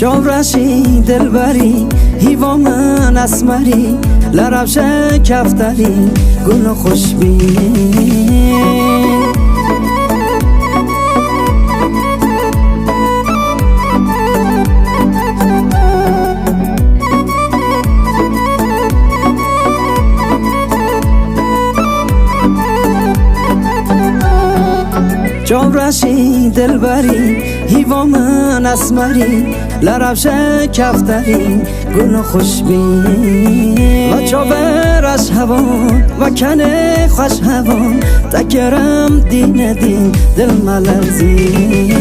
جاورشی دلبری هیوا من اسمری لربش کفتری گل و خوشبینی جاورشی دلبری هیوا من اسمری لربش کفتری گل و خوشبینی و چاورش هوان و کنه خوش هوان تکرم دین دین دل ملرزی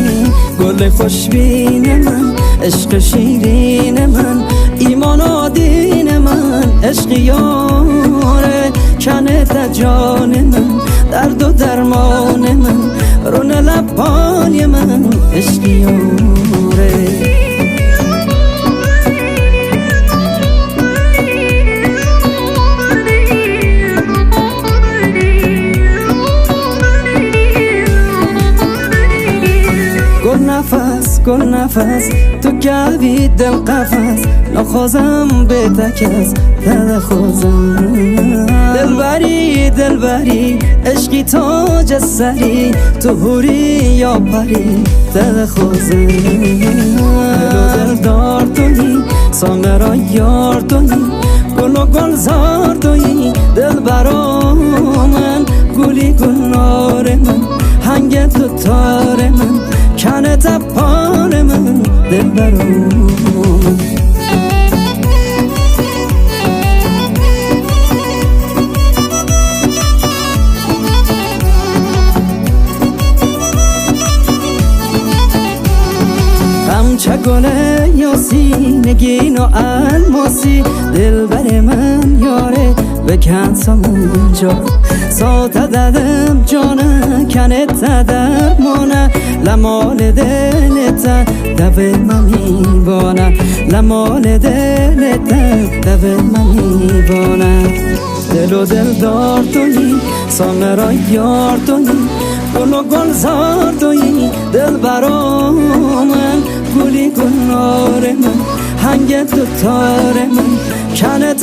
گل خوشبین من عشق شیرین من ایمان و دین من عشق یاره کنه تا جان من درد و درمان من رون لبانی من عشق یاره گل نفس تو کبی دل قفس نخوازم به تکس تدخوزم دلبری عشقی تاج سری تو هوری یا پری تدخوزم دل دار تویی سامرا یار تویی گل و گل زار تویی دل برا من گلی گلنار من هنگ تو تار من کنه تپان من دل برام غمچه گله یاسی نگین و الماسی دل بر من یاره بکن سامونجا سات ددم جانه کنت درمانه لمال دلت دو ممیبانه لمال دلت دو ممیبانه دل و دل دار تویی سامرا یار تویی گل و گل زار تویی دل برا من گلی گلنار من هنگ تو تار من کنه